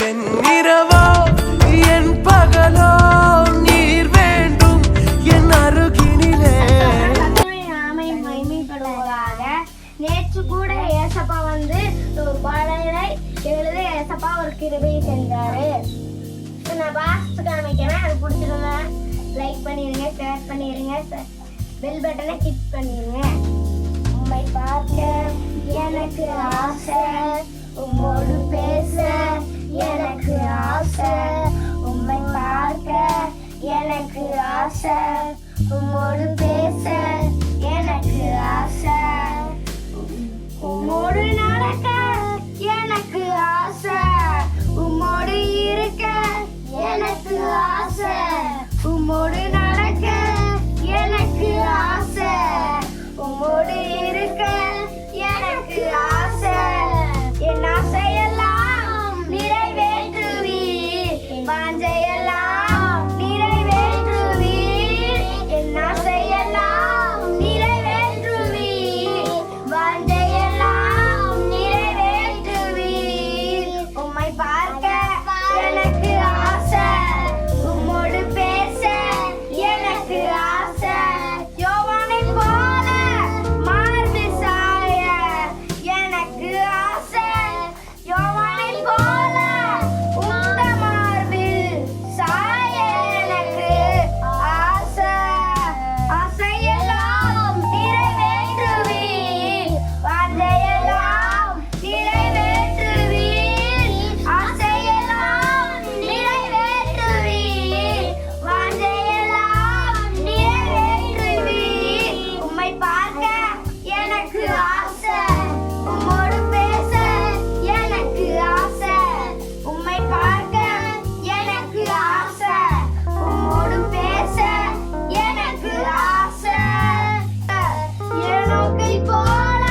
என் இரவோ என் பகலோ நீர் வேண்டும் என் அருகினிலே. நேற்று கூட ஏசப்பா வந்து ஒரு பாடலை எழுத ஏசப்பா ஒரு கிருபை செஞ்சாரு. நான் பாஸ்ட் காமிக்கிறேன். அது பிடிச்சிருந்தா லைக் பண்ணிருங்க, ஷேர் பண்ணிருங்க, பெல் பட்டனை கிளிக் பண்ணிருங்க. உம்மை பார்க்க எனக்கு ஆசை, உம்மோடு பேச எனக்கு ஆசை. உம்மை பார்க்க எனக்கு ஆசை, உம்மோடு பேச எனக்கு ஆசை. உம்மோடு நடக்க எனக்கு ஆசை, உம்மோடு இருக்க எனக்கு ஆசை. உம்மோடு நடக்க எனக்கு ஆசை, உம்மோடு இருக்க எனக்கு ஆசை. என் ஆசையெல்லாம் நிறைவேற்றுவீர், வாஞ்சையெல்லாம் நிறைவேற்றுவீர். என் ஆசையெல்லாம் நிறைவேற்றுவீர், வாஞ்சையெல்லாம் நிறைவேற்றுவீர். உம்மை பார்க்க எனக்கு ஆசை, உம்மோடு பேச எனக்கு ஆசை. யோவானை போல மார்பில் சாய எனக்கு ஆசை. யோவானை போல உந்த மார்பில் சாய எனக்கு ஆசை. ஆசையெல்லாம் நிறைவேற்றுவீர், வாஞ்சையெல்லாம் நிறைவேற்றுவீர். ஆசையெல்லாம் நிறைவேற்றுவீர், வாஞ்சையெல்லாம் நிறைவேற்றுவீர். உம்மை பார்க்க எனக்கு ஆசை, உம்மோடு பேச எனக்கு ஆசை. உம்மை பார்க்க எனக்கு ஆசை, உம்மோடு பேச எனக்கு ஆசை. ஏனோக்கை போல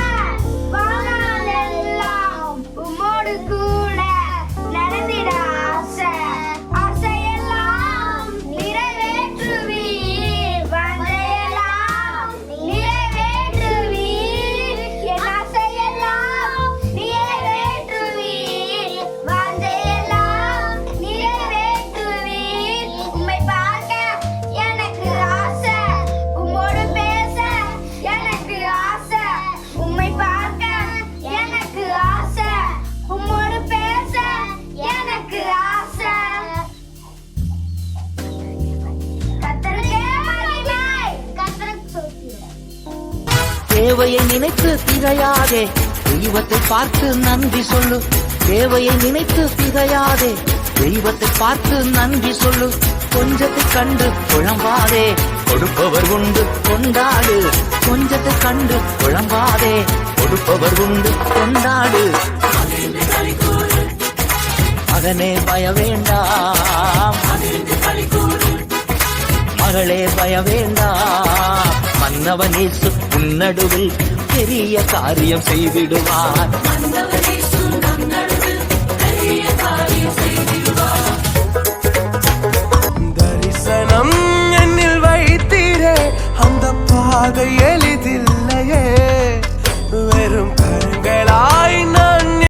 வாழ்நாளெல்லாம் உம்மோடு கூட நடந்திட ஆசை. ஆசையெல்லாம் நிறைவேற்றுவீர், வாஞ்சையெல்லாம் நிறைவேற்றுவீர். என் ஆசையெல்லாம் நிறைவேற்றுவீர், வாஞ்சையெல்லாம் நிறைவேற்றுவீர். உம்மை பார்க்க எனக்கு ஆசை, உம்மோடு பேச எனக்கு ஆசை. உம்மை பார்க்க எனக்கு ஆசை, உம்மோடு பேச எனக்கு ஆசை. கர்த்தருக்கே மகிமை, கர்த்தருக்கு ஸ்தோத்திரம். தேவையை நினைத்து திகையாதே, தெய்வத்தை பார்த்து நன்றி சொல்லு. தேவையை நினைத்து திகையாதே, தெய்வத்தை பார்த்து நன்றி சொல்லு. கொஞ்சத்தை கண்டு குழம்பாதே, கொடுப்பவர் உண்டு கொண்டாடு. கொஞ்சத்தை கண்டு குழம்பாதே, கொடுப்பவர் உண்டு கொண்டாடு. மகனே பய வேண்டாம், மகளே பய வேண்டாம். மன்னவனேசு உன்னடுவில் பெரிய காரியம் செய்திடுவார். தரிசனம் என்னில் வைத்தீரே, அந்த பாதை